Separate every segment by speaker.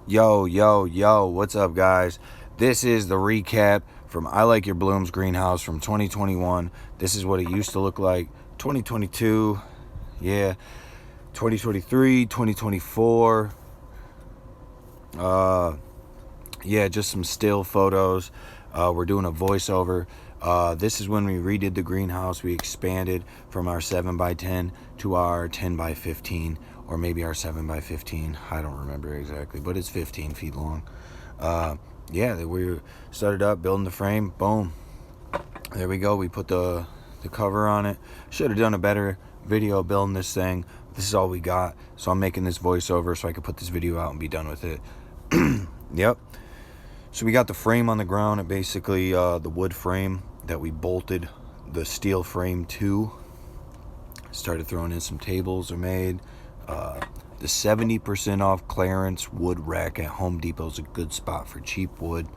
Speaker 1: Yo, what's up, guys? This is the recap from I Like Your Blooms greenhouse from 2021. This is what it used to look like. 2022, yeah. 2023, 2024. Yeah, just some still photos. We're doing a voiceover. This is when we redid the greenhouse. We expanded from our 7x10 to our 10x15, or maybe our 7x15. I don't remember exactly, but it's 15 feet long. Yeah, we started up building the frame. Boom. There we go. We put the cover on it. Should have done a better video building this thing. This is all we got. So I'm making this voiceover so I could put this video out and be done with it. Yep. So we got the frame on the ground, and basically the wood frame that we bolted the steel frame to. Started throwing in some tables are made. The 70% off clearance wood rack at Home Depot is a good spot for cheap wood.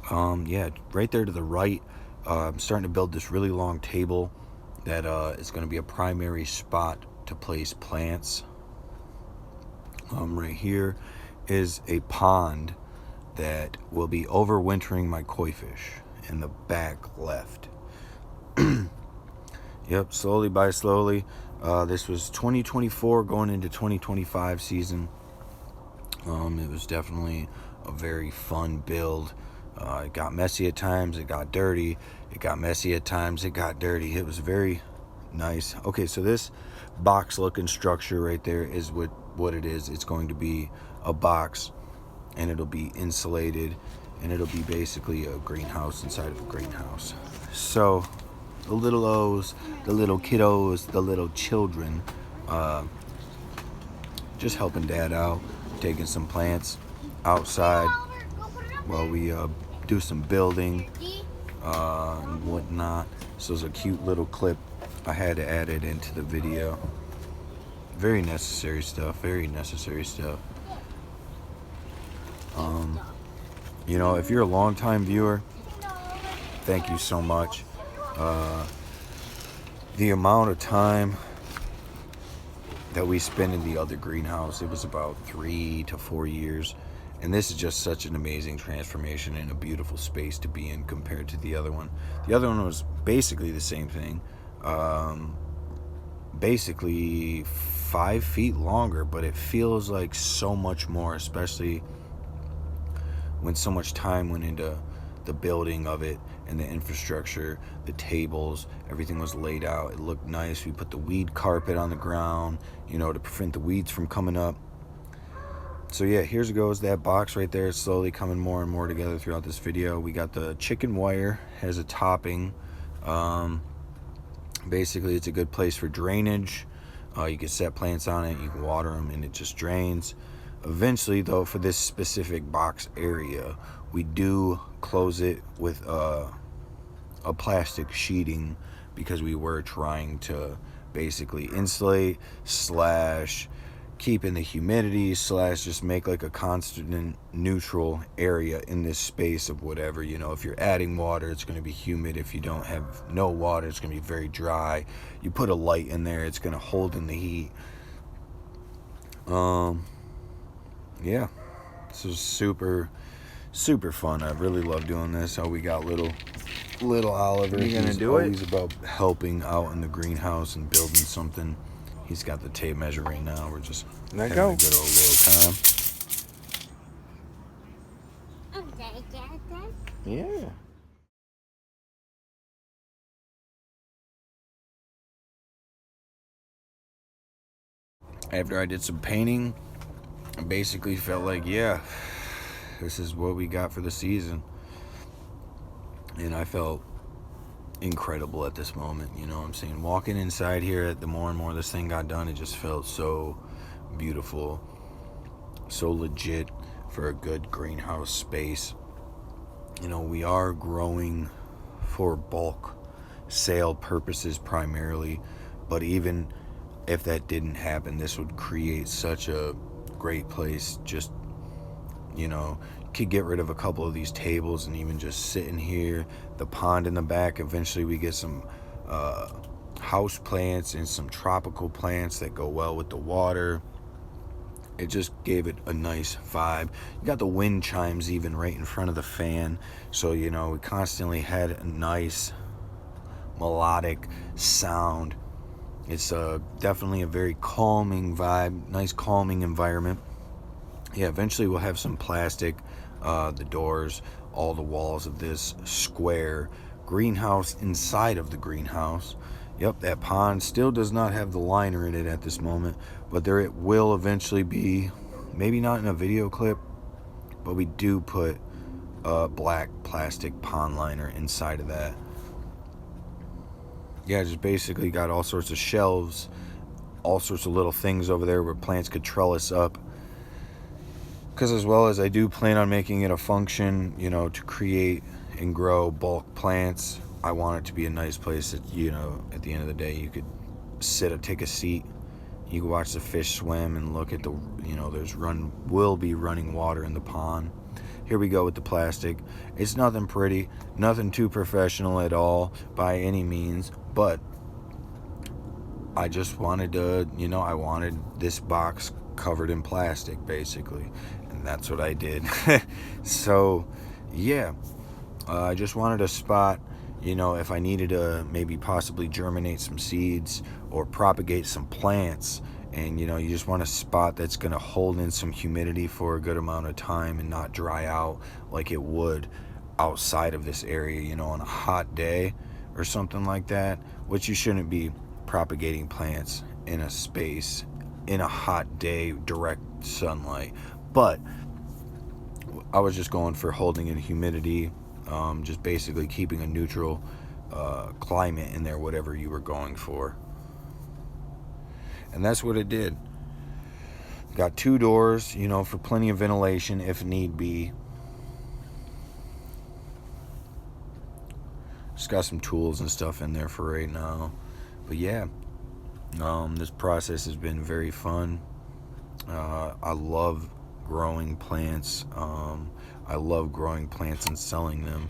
Speaker 1: Yeah, right there to the right, I'm starting to build this really long table that is going to be a primary spot to place plants. Right here is a pond that will be overwintering my koi fish in the back left. Yep, slowly by slowly. This was 2024 going into 2025 season. It was definitely a very fun build. It got messy at times, it got dirty. It got messy at times, it got dirty. It was very nice. Okay, so this box looking structure right there is what it is. It's going to be a box, and it'll be insulated, and it'll be basically a greenhouse inside of a greenhouse. So the little O's, the little kiddos, the little children, just helping Dad out, taking some plants outside while we do some building and whatnot. So it's a cute little clip. I had to add it into the video. Very necessary stuff. You know, if you're a longtime viewer, thank you so much. The amount of time that we spent in the other greenhouse, it was about 3 to 4 years, and this is just such an amazing transformation and a beautiful space to be in compared to the other one. The other one was basically the same thing, basically 5 feet longer, but it feels like so much more, especially when so much time went into the building of it and the infrastructure, the tables, everything was laid out. It looked nice. We put the weed carpet on the ground, you know, to prevent the weeds from coming up. So yeah, here goes that box right there. It's slowly coming more and more together throughout this video. We got the chicken wire as a topping. Basically, it's a good place for drainage. You can set plants on it, you can water them, and it just drains. Eventually, though, for this specific box area, we do close it with a plastic sheeting because we were trying to basically insulate / keep in the humidity / just make like a constant neutral area in this space of whatever. You know, if you're adding water, it's going to be humid. If you don't have no water, it's going to be very dry. You put a light in there, it's going to hold in the heat. Yeah, this is super fun. I really love doing this. Oh, we got little Oliver.
Speaker 2: You gonna
Speaker 1: He's
Speaker 2: do it?
Speaker 1: always about helping out in the greenhouse and building something. He's got the tape measure right now. We're just
Speaker 2: Let
Speaker 1: having
Speaker 2: go.
Speaker 1: a good old little time.
Speaker 2: Yeah.
Speaker 1: After I did some painting, I basically felt like, yeah, this is what we got for the season. And I felt incredible at this moment, you know what I'm saying? Walking inside here, the more and more this thing got done, it just felt so beautiful, so legit for a good greenhouse space. You know, we are growing for bulk sale purposes primarily, but even if that didn't happen, this would create such a great place. Just, you know, could get rid of a couple of these tables and even just sit in here. The pond in the back, eventually we get some house plants and some tropical plants that go well with the water. it just gave it a nice vibe. You got the wind chimes even right in front of the fan, so you know we constantly had a nice melodic sound. It's definitely a very calming vibe, nice calming environment. Yeah, eventually we'll have some plastic, the doors, all the walls of this square greenhouse inside of the greenhouse. Yep, that pond still does not have the liner in it at this moment, but there it will eventually be. Maybe not in a video clip, but we do put a black plastic pond liner inside of that. Yeah, just basically got all sorts of shelves, all sorts of little things over there where plants could trellis up. Because as well as I do plan on making it a function, you know, to create and grow bulk plants, I want it to be a nice place that, you know, at the end of the day, you could sit or take a seat. You can watch the fish swim and look at the, you know, will be running water in the pond. Here we go with the plastic. It's nothing pretty, nothing too professional at all by any means, but I just wanted to, you know, I wanted this box covered in plastic basically, and that's what I did. So yeah, I just wanted a spot, you know, if I needed to maybe possibly germinate some seeds or propagate some plants, and you know, you just want a spot that's going to hold in some humidity for a good amount of time and not dry out like it would outside of this area, you know, on a hot day or something like that, which you shouldn't be propagating plants in a space in a hot day, direct sunlight. But I was just going for holding in humidity, just basically keeping a neutral climate in there, whatever you were going for. And that's what it did. Got 2 doors, you know, for plenty of ventilation if need be. Just got some tools and stuff in there for right now. But yeah, this process has been very fun. I love growing plants. I love growing plants and selling them.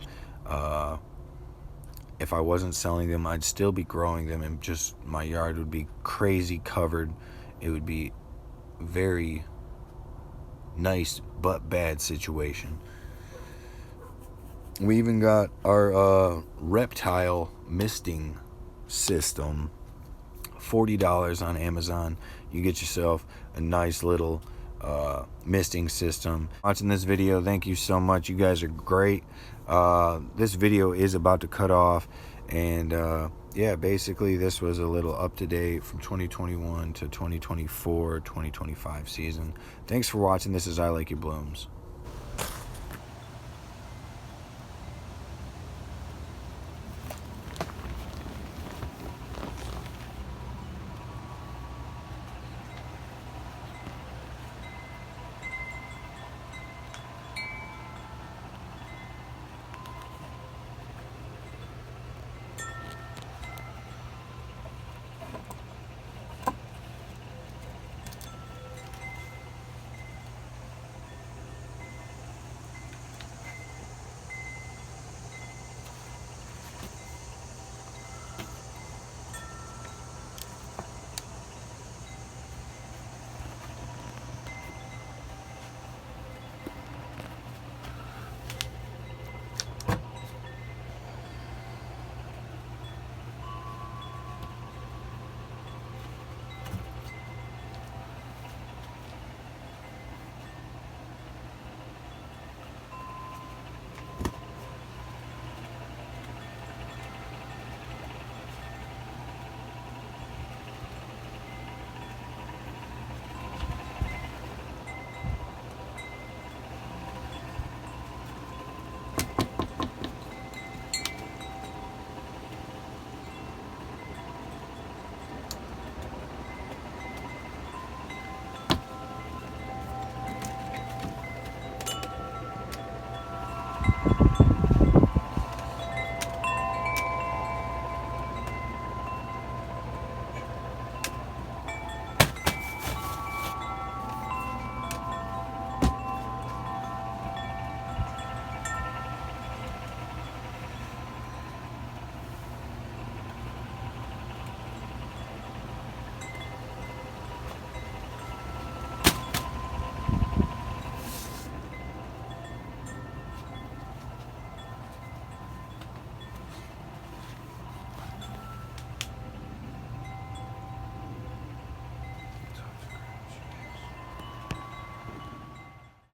Speaker 1: If I wasn't selling them, I'd still be growing them, and just my yard would be crazy covered. It would be very nice but bad situation. We even got our reptile misting system, $40 on Amazon. You get yourself a nice little misting system. Watching this video, thank you so much. You guys are great. This video is about to cut off, and yeah, basically this was a little up to date from 2021 to 2024 2025 season. Thanks for watching. This is I Like Your Blooms.